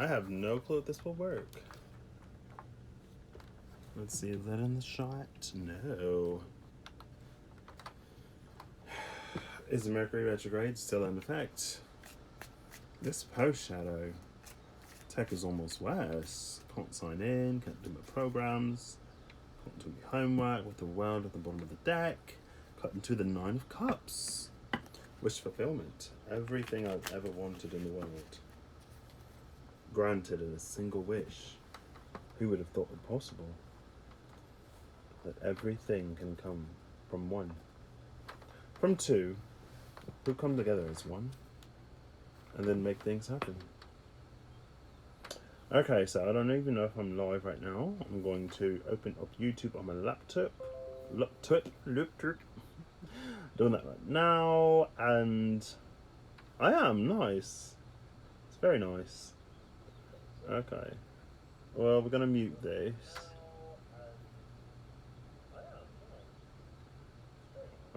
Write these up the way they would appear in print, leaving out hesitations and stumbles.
I have no clue if this will work. Let's see, is that in the shot? No. Is Mercury retrograde still in effect? This post shadow. Tech is almost worse. Can't sign in, can't do my programs, can't do my homework with the world at the bottom of the deck. Cut into the Nine of Cups. Wish fulfillment. Everything I've ever wanted in the world. Granted in a single wish. Who would have thought it possible? That everything can come from one. From two, who come together as one. And then make things happen. Okay, so I don't even know if I'm live right now. I'm going to open up YouTube on my laptop. Laptop. Doing that right now, and I am nice. It's very nice. Okay. Well, we're gonna mute this.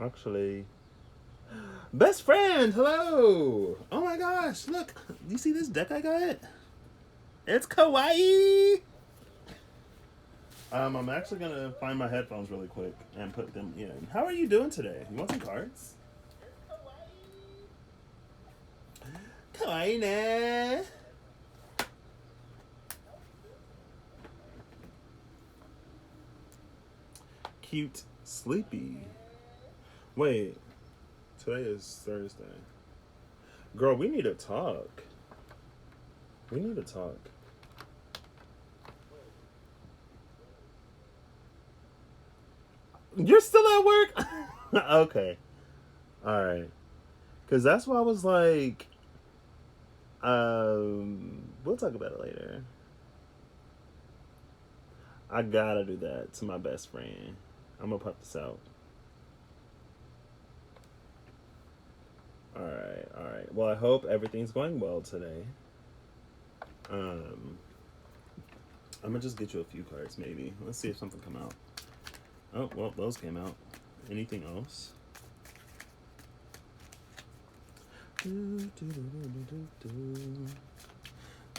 Actually, best friend, hello. Oh my gosh, look! You see this deck I got? It's kawaii. I'm actually gonna find my headphones really quick and put them in. How are you doing today? You want some cards? Kawaii ne. Cute, sleepy. Wait, today is Thursday. Girl, we need to talk. We need to talk. You're still at work? Okay. Alright. Because that's why I was like, we'll talk about it later. I gotta do that to my best friend. I'm gonna pop this out. Alright. Well, I hope everything's going well today. I'm gonna just get you a few cards, maybe. Let's see if something come out. Oh, well, those came out. Anything else?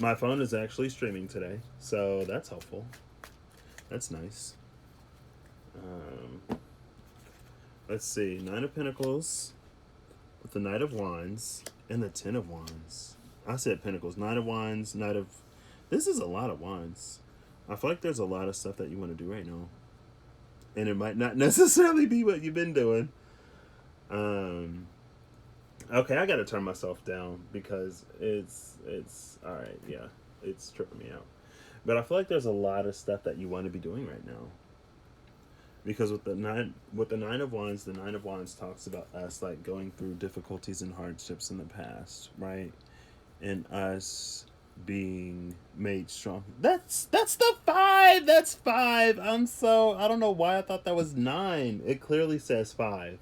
My phone is actually streaming today, so that's helpful. That's nice. Let's see. Nine of Pentacles with the Knight of Wands and the Ten of Wands. I said Pentacles. Nine of Wands, Knight of... This is a lot of Wands. I feel like there's a lot of stuff that you want to do right now. And it might not necessarily be what you've been doing. Okay, I gotta turn myself down because it's alright, yeah. It's tripping me out. But I feel like there's a lot of stuff that you want to be doing right now. Because with the Nine of Wands, the Nine of Wands talks about us like going through difficulties and hardships in the past, right? And us being made strong. That's the 5. That's 5. I don't know why I thought that was 9. It clearly says 5.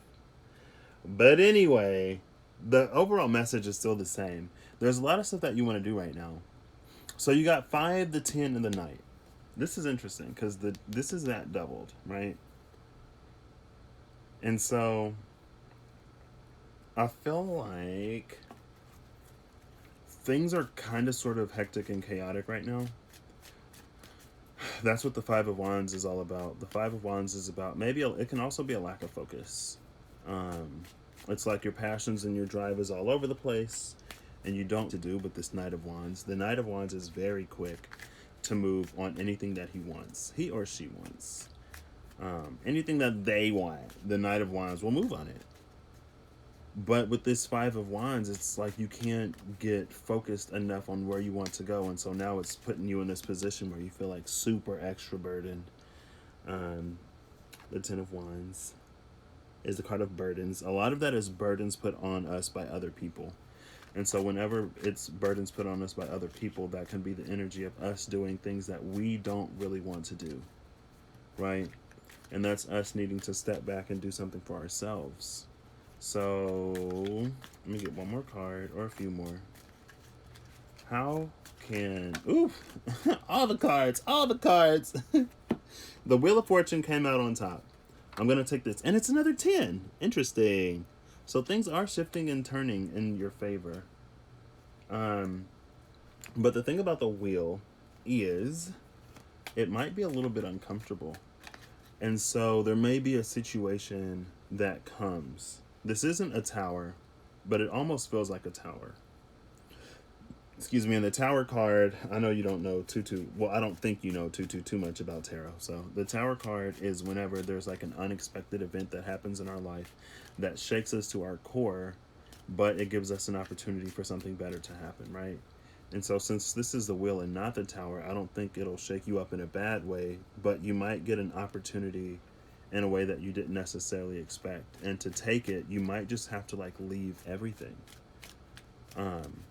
But anyway, the overall message is still the same. There's a lot of stuff that you want to do right now. So you got 5, the 10, and the Knight. This is interesting because this is that doubled, right? And so I feel like things are kind of sort of hectic and chaotic right now. That's what the Five of Wands is all about. The Five of Wands is about it can also be a lack of focus. It's like your passions and your drive is all over the place and you don't to do with this Knight of Wands. The Knight of Wands is very quick to move on anything that he wants. He or she wants. Anything that they want, the Knight of Wands will move on it. But with this Five of Wands, it's like you can't get focused enough on where you want to go. And so now it's putting you in this position where you feel like super extra burdened. The Ten of Wands is the card of burdens. A lot of that is burdens put on us by other people. And so whenever it's burdens put on us by other people, that can be the energy of us doing things that we don't really want to do. Right? And that's us needing to step back and do something for ourselves. So, let me get one more card, or a few more. How can... Ooh! all the cards! The Wheel of Fortune came out on top. I'm going to take this. And it's another 10. Interesting. So things are shifting and turning in your favor. But the thing about the wheel is it might be a little bit uncomfortable. And so there may be a situation that comes. This isn't a tower, but it almost feels like a tower. Excuse me. And the tower card, I know you don't know Tutu. Well, I don't think you know Tutu too much about tarot. So the tower card is whenever there's like an unexpected event that happens in our life that shakes us to our core, but it gives us an opportunity for something better to happen, right? And so, since this is the wheel and not the tower, I don't think it'll shake you up in a bad way, but you might get an opportunity in a way that you didn't necessarily expect. And to take it, you might just have to like leave everything. Um,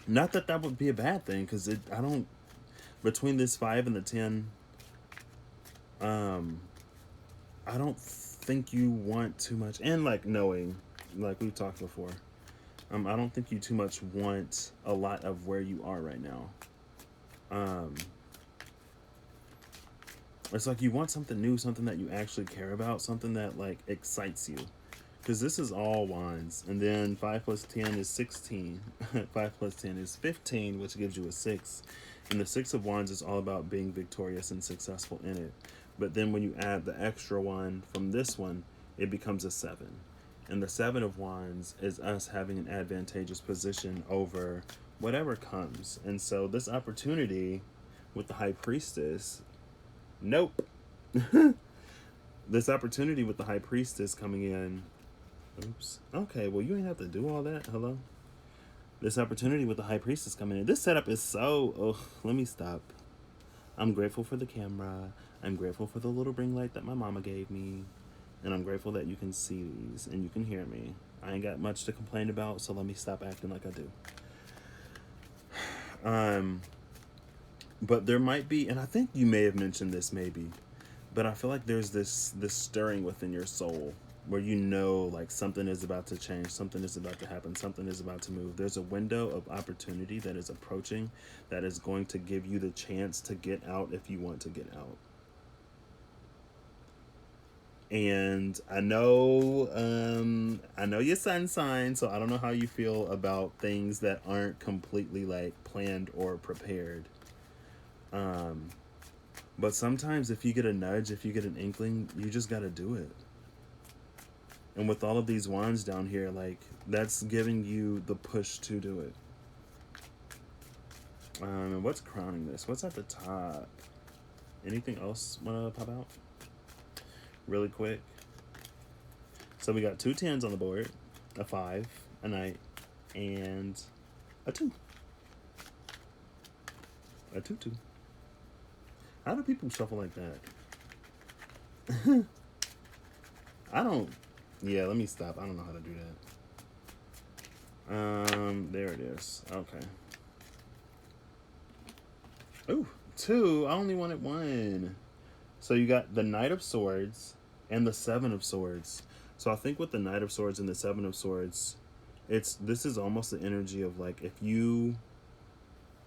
Not that that would be a bad thing, because I don't, between this 5 and the 10, um, I don't think you want too much. And like knowing, like we've talked before, I don't think you too much want a lot of where you are right now. Um, it's like you want something new, something that you actually care about, something that like excites you. Because this is all wands, and then 5 plus 10 is 16. 5 plus 10 is 15, which gives you a 6. And the 6 of wands is all about being victorious and successful in it. But then when you add the extra one from this one, it becomes a 7. And the 7 of wands is us having an advantageous position over whatever comes. And so this opportunity with the high priestess, nope. This opportunity with the high priestess coming in. Oops. Okay, well, you ain't have to do all that. Hello? This opportunity with the high priestess coming in. This setup is so. Ugh, let me stop. I'm grateful for the camera. I'm grateful for the little ring light that my mama gave me. And I'm grateful that you can see these and you can hear me. I ain't got much to complain about, so let me stop acting like I do. But there might be, and I think you may have mentioned this maybe, but I feel like there's this stirring within your soul where you know like something is about to change, something is about to happen, something is about to move. There's a window of opportunity that is approaching that is going to give you the chance to get out if you want to get out. And I know your sun sign, so I don't know how you feel about things that aren't completely like planned or prepared. Um, but sometimes if you get a nudge, if you get an inkling, you just gotta do it. And with all of these wands down here, like that's giving you the push to do it. And what's crowning this? What's at the top? Anything else wanna pop out? Really quick. So we got 2 10s on the board, a 5, a knight, and a 2. A 2 2. How do people shuffle like that? I don't. Yeah, let me stop. I don't know how to do that. There it is. Okay. Ooh, 2. I only wanted 1. So you got the Knight of Swords and the 7 of Swords. So I think with the Knight of Swords and the 7 of Swords, this is almost the energy of like if you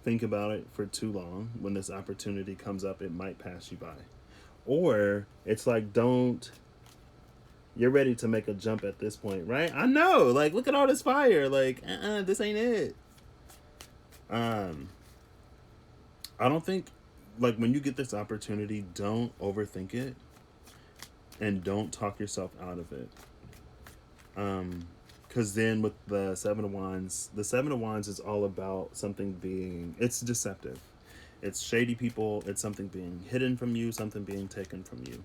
think about it for too long, when this opportunity comes up, it might pass you by. Or it's like you're ready to make a jump at this point, right? I know, like look at all this fire, like this ain't it. I don't think like when you get this opportunity, don't overthink it and don't talk yourself out of it. Because then with the 7 of Wands, the 7 of Wands is all about something being, it's deceptive. It's shady people, it's something being hidden from you, something being taken from you.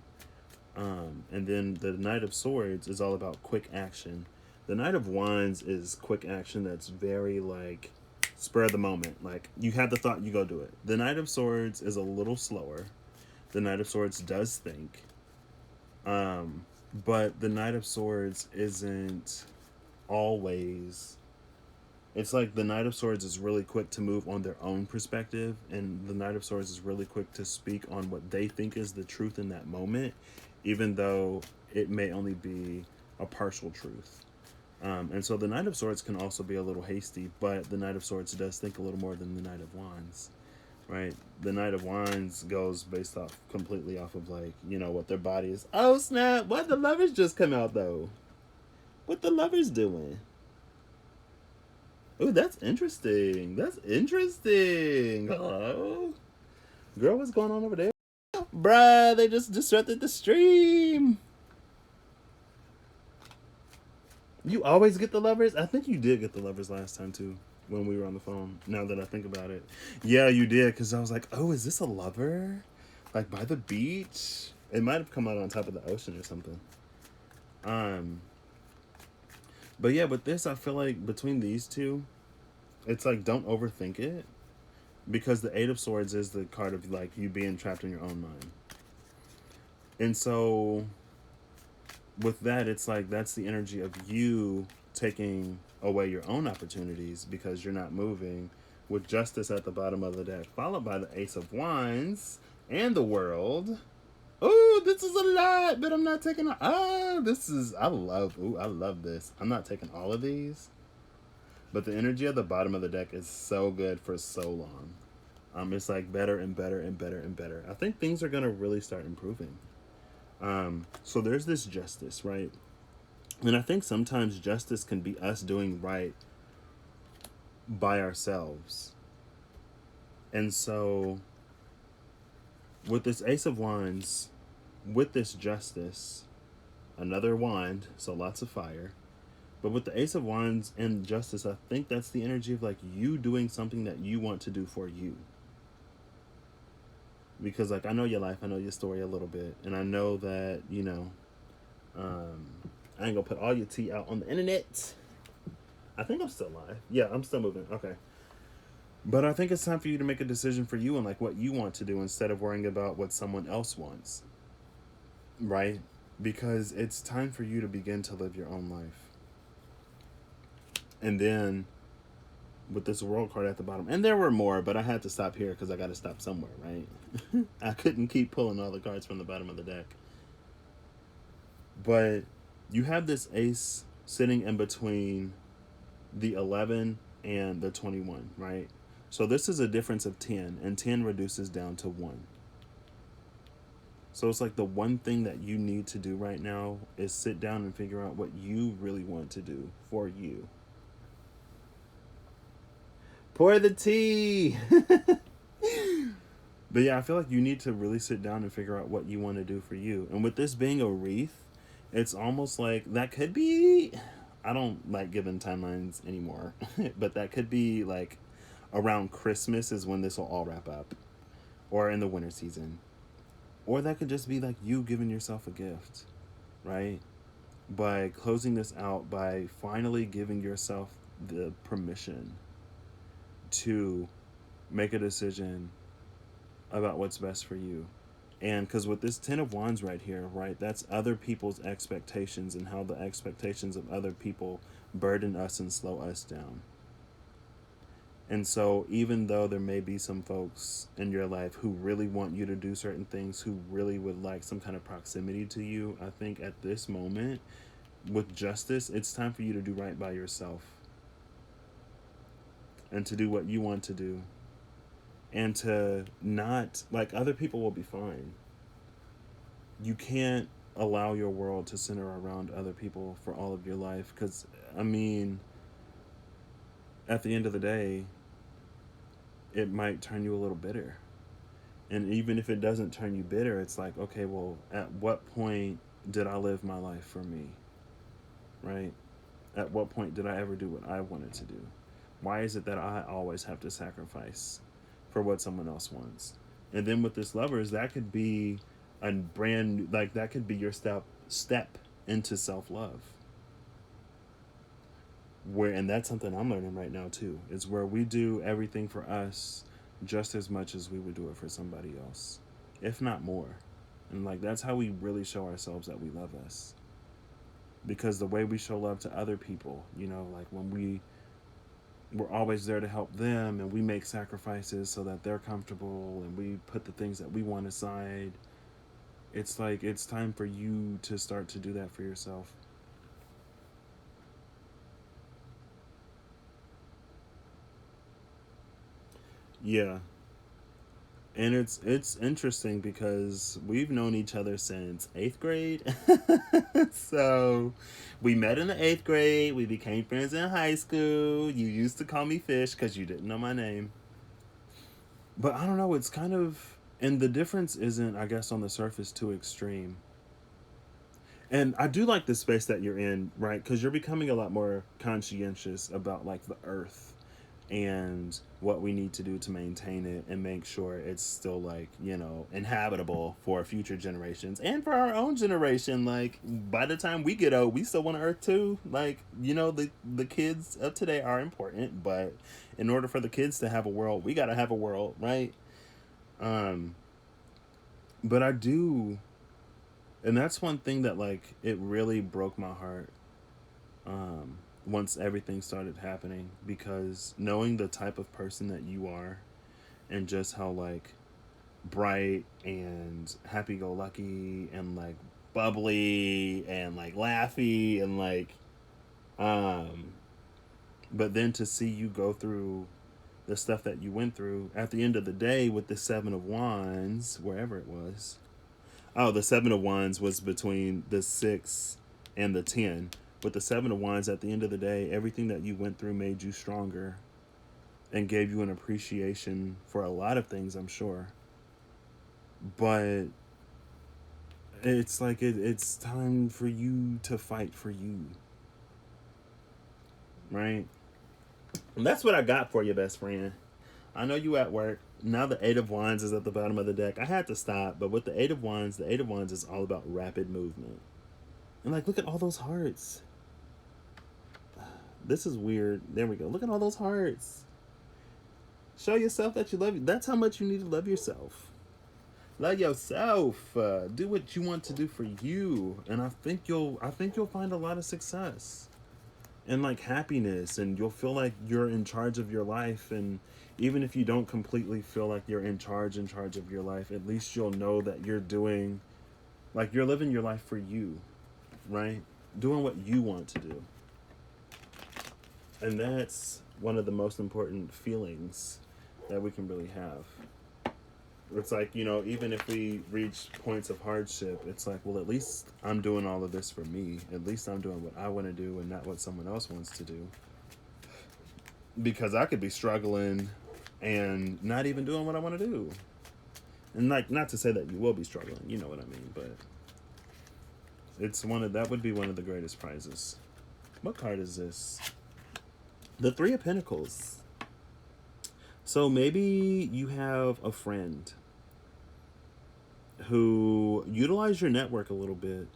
And then the Knight of Swords is all about quick action. The Knight of Wands is quick action that's very like spur of the moment. Like you have the thought, you go do it. The Knight of Swords is a little slower. The Knight of Swords does think. But the Knight of Swords isn't always. It's like the Knight of Swords is really quick to move on their own perspective, and the Knight of Swords is really quick to speak on what they think is the truth in that moment, even though it may only be a partial truth. And so the Knight of Swords can also be a little hasty, but the Knight of Swords does think a little more than the Knight of Wands, right? The Knight of Wands goes based off completely off of like, you know, what their body is. Oh snap, what the Lovers just come out though? What the Lovers doing? Oh, that's interesting. That's interesting. Hello? Girl, what's going on over there? Bruh, they just disrupted the stream. You always get the lovers? I think you did get the lovers last time too, when we were on the phone. Now that I think about it. Yeah, you did, because I was like, oh, is this a lover? Like by the beach? It might have come out on top of the ocean or something. Um, but yeah, with this, I feel like between these two, it's like don't overthink it, because the Eight of Swords is the card of like you being trapped in your own mind. And so with that, it's like that's the energy of you taking away your own opportunities because you're not moving, with Justice at the bottom of the deck, followed by the Ace of Wands and the World. Oh, this is a lot, but I'm not taking. This is I love. Ooh, I love this. I'm not taking all of these, but the energy at the bottom of the deck is so good for so long. It's like better and better and better and better. I think things are gonna really start improving. So there's this justice, right? And I think sometimes justice can be us doing right by ourselves. And so with this Ace of Wands, with this justice, another wand, so lots of fire. But with the Ace of Wands and justice, I think that's the energy of like you doing something that you want to do for you. Because like I know your life, I know your story a little bit, and I know that, I ain't gonna put all your tea out on the internet. I think I'm still live. Yeah, I'm still moving. Okay. But I think it's time for you to make a decision for you and like what you want to do instead of worrying about what someone else wants. Right? Because it's time for you to begin to live your own life. And then with this world card at the bottom, and there were more, but I had to stop here because I got to stop somewhere, right? I couldn't keep pulling all the cards from the bottom of the deck. But you have this ace sitting in between the 11 and the 21, right? So this is a difference of 10, and 10 reduces down to 1. So it's like the one thing that you need to do right now is sit down and figure out what you really want to do for you. Pour the tea. But yeah, I feel like you need to really sit down and figure out what you want to do for you. And with this being a wreath, it's almost like that could be, I don't like giving timelines anymore, but that could be like around Christmas is when this will all wrap up, or in the winter season. Or that could just be like you giving yourself a gift, right? By closing this out, by finally giving yourself the permission to make a decision about what's best for you. And because with this 10 of Wands right here, right, that's other people's expectations and how the expectations of other people burden us and slow us down. And so even though there may be some folks in your life who really want you to do certain things, who really would like some kind of proximity to you, I think at this moment with justice, it's time for you to do right by yourself and to do what you want to do, and to not, like, other people will be fine. You can't allow your world to center around other people for all of your life, because I mean, at the end of the day, it might turn you a little bitter. And even if it doesn't turn you bitter, it's like, okay, well, at what point did I live my life for me? Right? At what point did I ever do what I wanted to do? Why is it that I always have to sacrifice for what someone else wants? And then with this lovers, that could be a brand new, like that could be your step into self-love. Where, and that's something I'm learning right now too. It's where we do everything for us just as much as we would do it for somebody else, if not more. And like that's how we really show ourselves that we love us. Because the way we show love to other people, like when we're always there to help them, and we make sacrifices so that they're comfortable, and we put the things that we want aside. It's like it's time for you to start to do that for yourself. Yeah. And it's interesting because we've known each other since 8th grade. So we met in the 8th grade. We became friends in high school. You used to call me Fish because you didn't know my name. But I don't know. It's kind of, and the difference isn't, I guess, on the surface too extreme. And I do like the space that you're in, right? Because you're becoming a lot more conscientious about like the earth and what we need to do to maintain it and make sure it's still like, inhabitable for future generations and for our own generation. Like by the time we get old, we still want earth too. Like, the kids of today are important, but in order for the kids to have a world, we got to have a world, right? um but I do, and that's one thing that like it really broke my heart, once everything started happening, because knowing the type of person that you are and just how like bright and happy go lucky and like bubbly and like laughy and like, um but then to see you go through the stuff that you went through at the end of the day with the 7 of Wands, wherever it was. Oh, the 7 of Wands was between the 6 and the 10. With the 7 of Wands, at the end of the day, everything that you went through made you stronger and gave you an appreciation for a lot of things, I'm sure. But it's like it's time for you to fight for you, right? And that's what I got for you, best friend. I know you at work. Now the 8 of Wands is at the bottom of the deck. I had to stop, but with the 8 of Wands is all about rapid movement. And like, look at all those hearts. This is weird. There we go. Look at all those hearts. Show yourself that you love you. That's how much you need to love yourself. Love yourself. Do what you want to do for you, and I think you'll find a lot of success and like happiness, and you'll feel like you're in charge of your life. And even if you don't completely feel like you're in charge of your life, at least you'll know that you're doing, like, you're living your life for you, right? Doing what you want to do. And that's one of the most important feelings that we can really have. It's like, even if we reach points of hardship, it's like, well, at least I'm doing all of this for me. At least I'm doing what I want to do and not what someone else wants to do. Because I could be struggling and not even doing what I want to do. And like, not to say that you will be struggling, you know what I mean, but that would be one of the greatest prizes. What card is this? The 3 of Pentacles. So maybe you have a friend who utilize your network a little bit.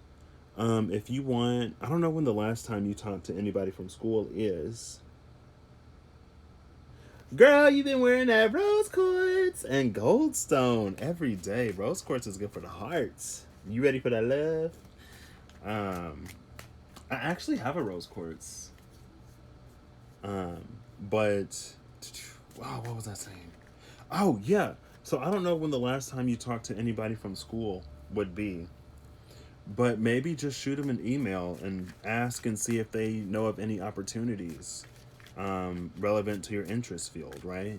If you want, I don't know when the last time you talked to anybody from school is. Girl, you've been wearing that rose quartz and goldstone every day. Rose quartz is good for the hearts. You ready for that love? Um, I actually have a rose quartz. Um, but wow, what was I saying? Oh yeah. So I don't know when the last time you talked to anybody from school would be, but maybe just shoot them an email and ask and see if they know of any opportunities, relevant to your interest field, right?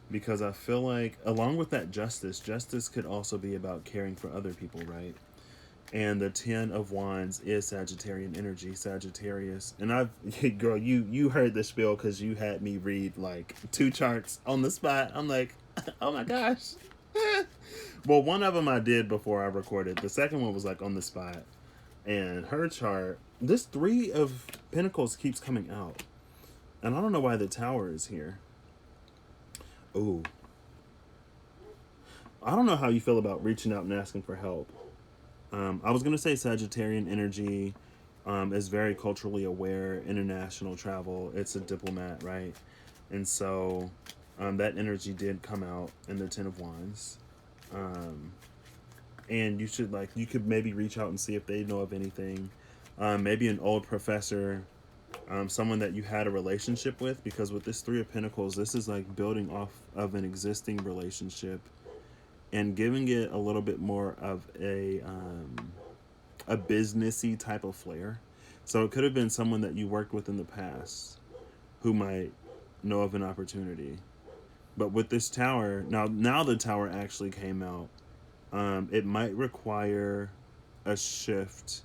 Because I feel like, along with that, justice could also be about caring for other people, right? And the 10 of Wands is Sagittarian energy, Sagittarius. And I've, girl, you heard the spiel because you had me read like 2 charts on the spot. I'm like, oh my gosh. Well, one of them I did before I recorded. The second one was like on the spot. And her chart, this 3 of Pentacles keeps coming out. And I don't know why the Tower is here. Ooh. I don't know how you feel about reaching out and asking for help. I was going to say Sagittarian energy is very culturally aware, international travel. It's a diplomat, right? And so that energy did come out in the 10 of Wands. And you could maybe reach out and see if they know of anything. Maybe an old professor, someone that you had a relationship with, because with this 3 of Pentacles, this is like building off of an existing relationship and giving it a little bit more of a businessy type of flair. So it could have been someone that you worked with in the past who might know of an opportunity. But with this tower, now the tower actually came out. It might require a shift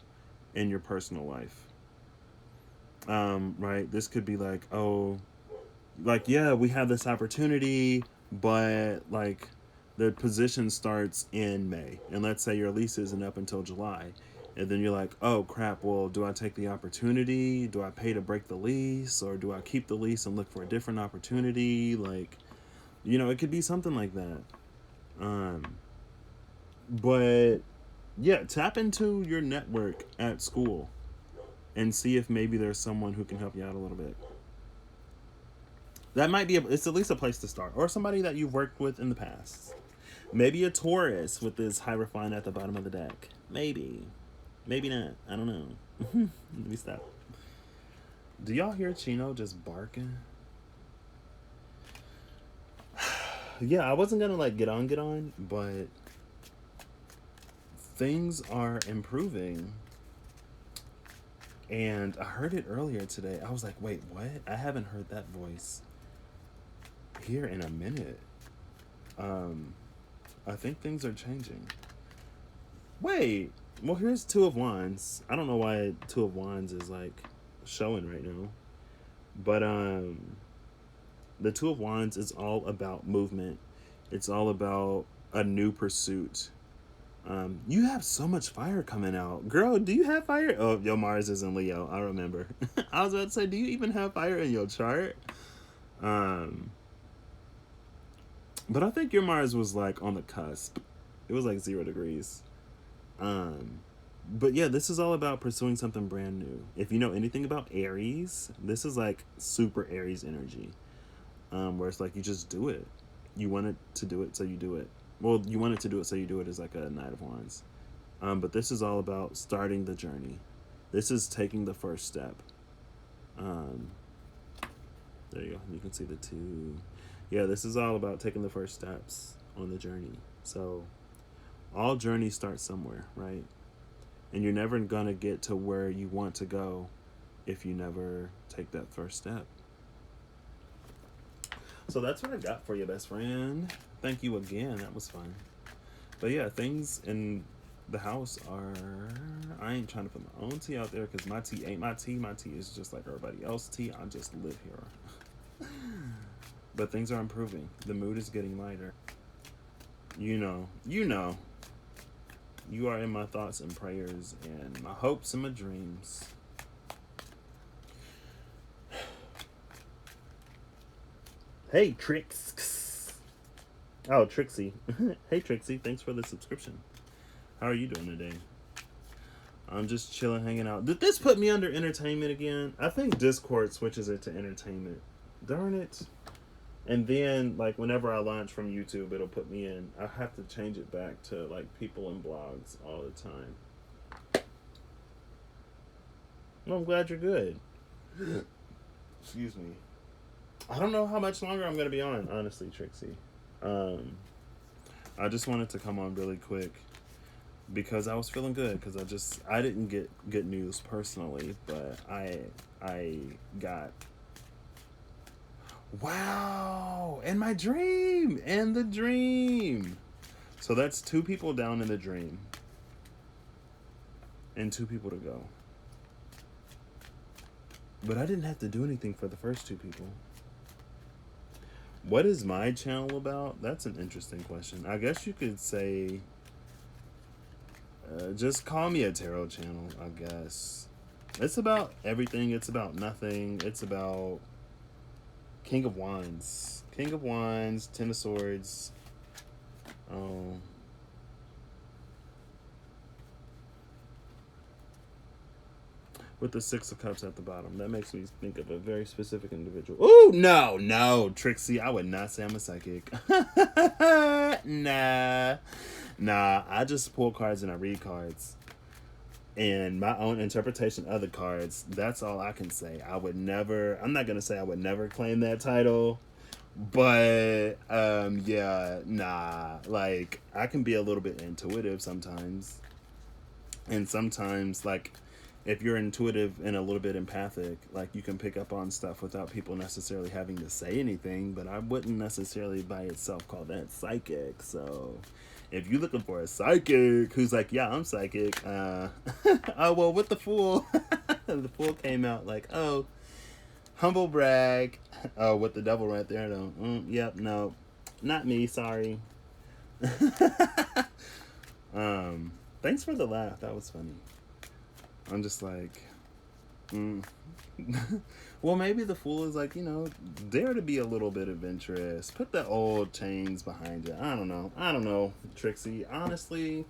in your personal life. Right? This could be like, oh, like, yeah, we have this opportunity, but like the position starts in May, and let's say your lease isn't up until July, and then you're like, oh crap, well, do I take the opportunity? Do I pay to break the lease, or do I keep the lease and look for a different opportunity? Like, it could be something like that. Um, but yeah, tap into your network at school and see if maybe there's someone who can help you out a little bit. That might be it's at least a place to start, or somebody that you've worked with in the past. Maybe a Taurus with this Hierophant at the bottom of the deck. Maybe not. I don't know. Let me stop. Do y'all hear Chino just barking? Yeah, I wasn't gonna like get on, but things are improving. And I heard it earlier today. I was like, wait, what? I haven't heard that voice here in a minute. I think things are changing. Wait, well, here's Two of Wands. I don't know why Two of Wands is like showing right now, but the Two of Wands is all about movement. It's all about a new pursuit. You have so much fire coming out, girl. Do you have fire? Oh, your Mars is in Leo. I remember. I was about to say, do you even have fire in your chart? But I think your Mars was like on the cusp. It was like 0 degrees. But yeah, this is all about pursuing something brand new. If you know anything about Aries, this is like super Aries energy. Where it's like you just do it. You want it to do it, so you do it. Well, you want it to do it, so you do it is like a Knight of Wands. But this is all about starting the journey. This is taking the first step. There you go. You can see the two. Yeah, this is all about taking the first steps on the journey. So all journeys start somewhere, right? And you're never going to get to where you want to go if you never take that first step. So that's what I got for you, best friend. Thank you again. That was fun. But yeah, things in the house are... I ain't trying to put my own tea out there because my tea ain't my tea. My tea is just like everybody else's tea. I just live here. But things are improving. The mood is getting lighter. You know. You are in my thoughts and prayers and my hopes and my dreams. Hey, Trix. Oh, Trixie. Hey, Trixie. Thanks for the subscription. How are you doing today? I'm just chilling, hanging out. Did this put me under entertainment again? I think Discord switches it to entertainment. Darn it. And then, like, whenever I launch from YouTube, it'll put me in. I have to change it back to, like, people and blogs all the time. Well, I'm glad you're good. Excuse me. I don't know how much longer I'm going to be on, honestly, Trixie. I just wanted to come on really quick because I was feeling good because I didn't get good news personally, but I got... Wow! And my dream! And the dream! So that's 2 people down in the dream. And 2 people to go. But I didn't have to do anything for the first 2 people. What is my channel about? That's an interesting question. I guess you could say... just call me a tarot channel, I guess. It's about everything. It's about nothing. It's about... King of Wands. King of Wands, 10 of Swords. With the 6 of Cups at the bottom. That makes me think of a very specific individual. Ooh, no, Trixie. I would not say I'm a psychic. Nah, I just pull cards and I read cards. And my own interpretation of the cards, that's all I can say. I'm not going to say I would never claim that title. But, yeah, nah. Like, I can be a little bit intuitive sometimes. And sometimes, like, if you're intuitive and a little bit empathic, like you can pick up on stuff without people necessarily having to say anything. But I wouldn't necessarily by itself call that psychic. So if you're looking for a psychic who's like, yeah, I'm psychic, oh well, with the Fool, the Fool came out like, oh, humble brag, oh, with the devil right there, though. Yep, no, not me, sorry. Thanks for the laugh. That was funny. I'm just like, mm. Well, maybe the Fool is like, dare to be a little bit adventurous. Put the old chains behind you. I don't know. Trixie. Honestly,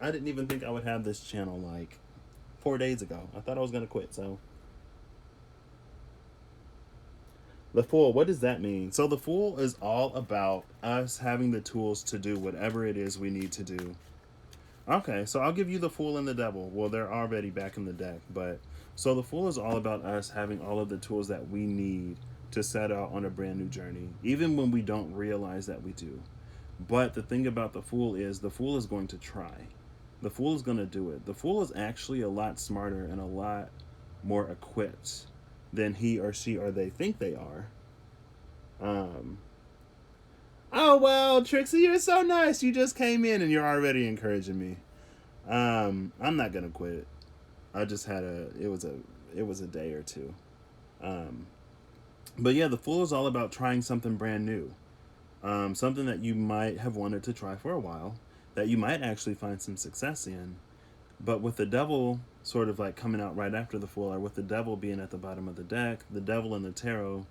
I didn't even think I would have this channel like 4 days ago. I thought I was gonna quit. So, the Fool. What does that mean? So the Fool is all about us having the tools to do whatever it is we need to do. Okay, so I'll give you the Fool and the Devil. Well, they're already back in the deck, but so the Fool is all about us having all of the tools that we need to set out on a brand new journey, even when we don't realize that we do. But the thing about the Fool is going to try. The Fool is going to do it. The Fool is actually a lot smarter and a lot more equipped than he or she or they think they are. Um, oh well, Trixie, you're so nice. You just came in and you're already encouraging me. I'm not gonna quit. I just had it was a day or two. Um, but yeah, the Fool is all about trying something brand new. Something that you might have wanted to try for a while, that you might actually find some success in. But with the Devil sort of like coming out right after the Fool, or with the Devil being at the bottom of the deck, the Devil in the tarot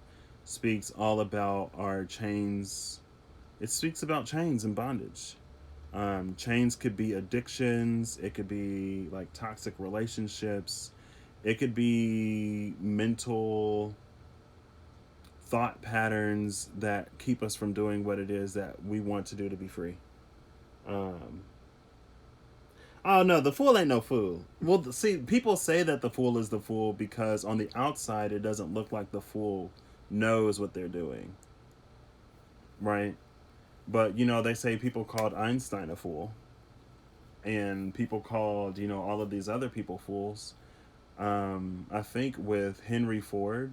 speaks all about our chains. It speaks about chains and bondage. Chains could be addictions, it could be like toxic relationships, it could be mental thought patterns that keep us from doing what it is that we want to do to be free. Um, oh no, the Fool ain't no fool. Well, see, people say that the Fool is the Fool because on the outside it doesn't look like the Fool knows what they're doing, right? But they say people called Einstein a fool, and people called all of these other people fools. I think with Henry Ford,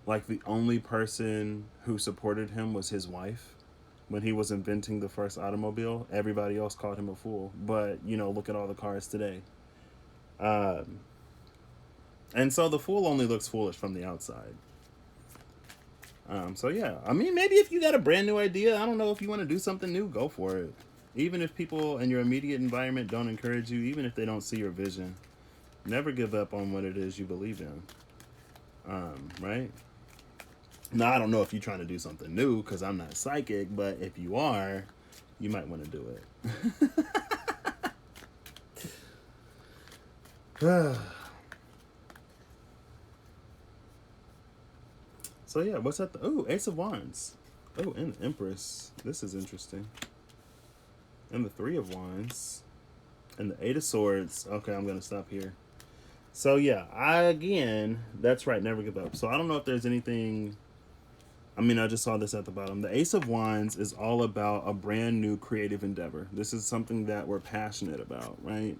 like the only person who supported him was his wife when he was inventing the first automobile. Everybody else called him a fool. But look at all the cars today. Um, and so the Fool only looks foolish from the outside. So yeah, I mean, maybe if you got a brand new idea, I don't know, if you want to do something new, go for it. Even if people in your immediate environment don't encourage you, even if they don't see your vision, never give up on what it is you believe in. Right? Now, I don't know if you're trying to do something new because I'm not psychic, but if you are, you might want to do it. So yeah, what's that? Oh, Ace of Wands. Oh, and the Empress. This is interesting. And the Three of Wands. And the Eight of Swords. Okay, I'm gonna stop here. So yeah, that's right, never give up. So I don't know if there's anything. I mean, I just saw this at the bottom. The Ace of Wands is all about a brand new creative endeavor. This is something that we're passionate about, right?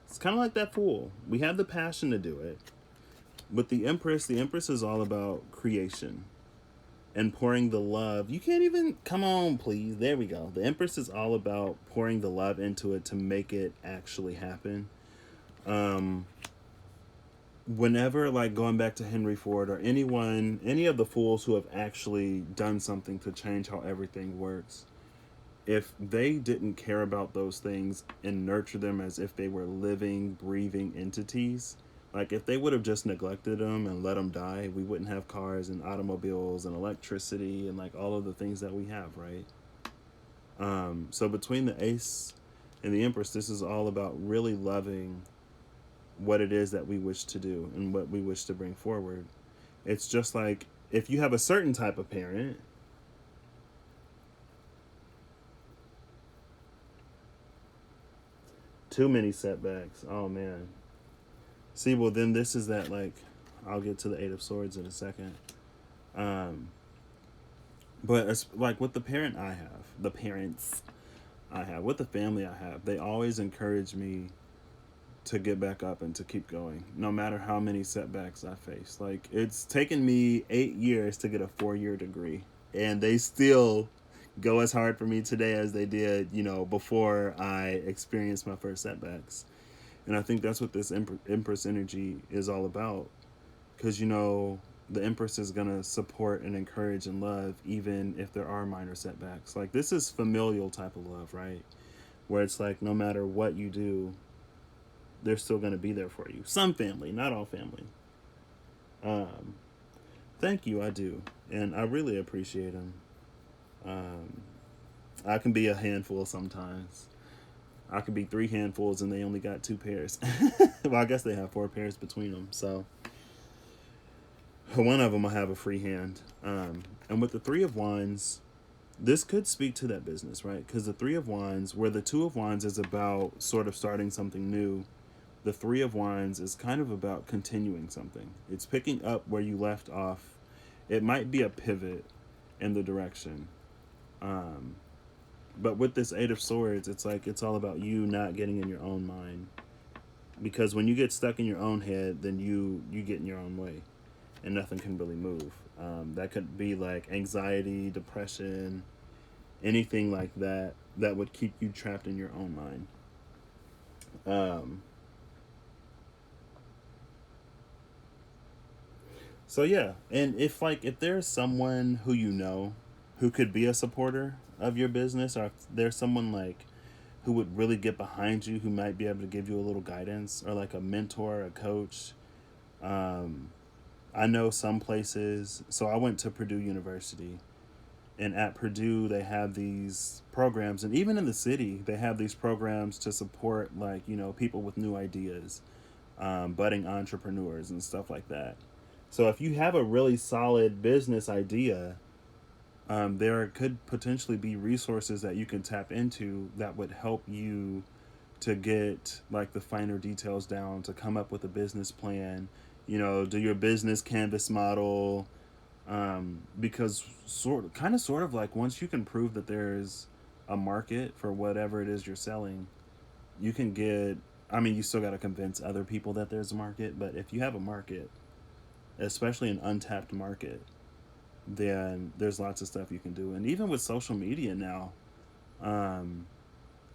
It's kind of like that Fool. We have the passion to do it. With the Empress is all about creation and pouring the love. You can't even, come on, please. There we go. The Empress is all about pouring the love into it to make it actually happen. Whenever, like, going back to Henry Ford or any of the fools who have actually done something to change how everything works, if they didn't care about those things and nurture them as if they were living, breathing entities, like if they would have just neglected them and let them die, we wouldn't have cars and automobiles and electricity and like all of the things that we have, right? So between the Ace and the Empress, this is all about really loving what it is that we wish to do and what we wish to bring forward. It's just like if you have a certain type of parent, too many setbacks. Oh man. See, well then this is that, like, I'll get to the Eight of Swords in a second. But it's like with the parents I have, with the family I have, they always encourage me to get back up and to keep going, no matter how many setbacks I face. Like, it's taken me 8 years to get a 4-year degree, and they still go as hard for me today as they did, before I experienced my first setbacks. And I think that's what this Empress energy is all about. Because, the Empress is going to support and encourage and love even if there are minor setbacks. Like, this is familial type of love, right? Where it's like, no matter what you do, they're still going to be there for you. Some family, not all family. Thank you, I do. And I really appreciate them. I can be a handful sometimes. I could be 3 handfuls and they only got 2 pairs. Well, I guess they have 4 pairs between them. So one of them will have a free hand. And with the 3 of Wands, this could speak to that business, right? Because the 3 of Wands, where the 2 of Wands is about sort of starting something new, the 3 of Wands is kind of about continuing something. It's picking up where you left off. It might be a pivot in the direction. But with this 8 of Swords, it's like it's all about you not getting in your own mind. Because when you get stuck in your own head, then you get in your own way. And nothing can really move. That could be like anxiety, depression, anything like that would keep you trapped in your own mind. So yeah, and if there's someone who who could be a supporter of your business, or if there's someone who would really get behind you, who might be able to give you a little guidance, or like a mentor, a coach. I know some places, so I went to Purdue University, and at Purdue they have these programs, and even in the city they have these programs to support people with new ideas, budding entrepreneurs and stuff like that. So if you have a really solid business idea, there could potentially be resources that you can tap into that would help you to get the finer details down, to come up with a business plan, do your business canvas model, because sort of once you can prove that there's a market for whatever it is you're selling, you can get, you still got to convince other people that there's a market, but if you have a market, especially an untapped market, then there's lots of stuff you can do. And even with social media now,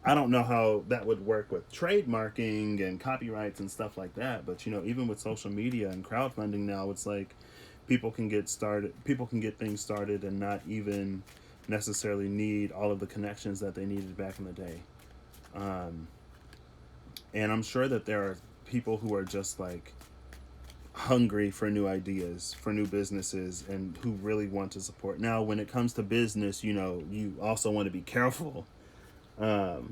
I don't know how that would work with trademarking and copyrights and stuff like that, but even with social media and crowdfunding now, it's like people can get things started and not even necessarily need all of the connections that they needed back in the day. And I'm sure that there are people who are just hungry for new ideas, for new businesses, and who really want to support. Now, when it comes to business, you also want to be careful. But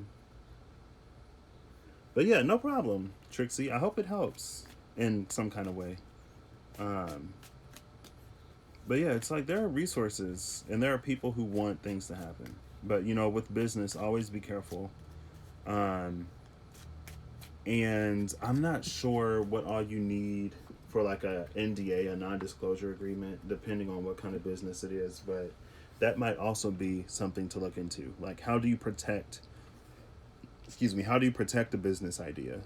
yeah, no problem, Trixie. I hope it helps in some kind of way. But yeah, it's there are resources and there are people who want things to happen. But with business, always be careful. And I'm not sure what all you need for a NDA, a non-disclosure agreement, depending on what kind of business it is, but that might also be something to look into. How do you protect a business idea?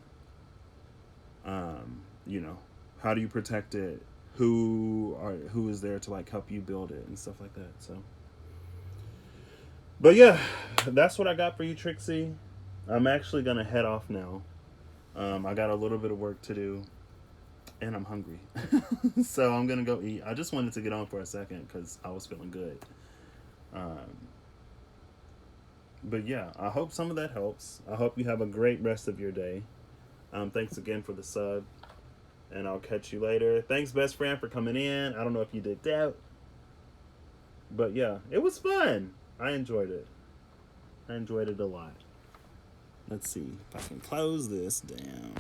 How do you protect it? Who is there to help you build it and stuff like that? So, but yeah, that's what I got for you, Trixie. I'm actually gonna head off now. I got a little bit of work to do, and I'm hungry. So I'm going to go eat. I just wanted to get on for a second because I was feeling good. But yeah, I hope some of that helps. I hope you have a great rest of your day. Thanks again for the sub, and I'll catch you later. Thanks, best friend, for coming in. I don't know if you did that, but yeah, it was fun. I enjoyed it. I enjoyed it a lot. Let's see if I can close this down.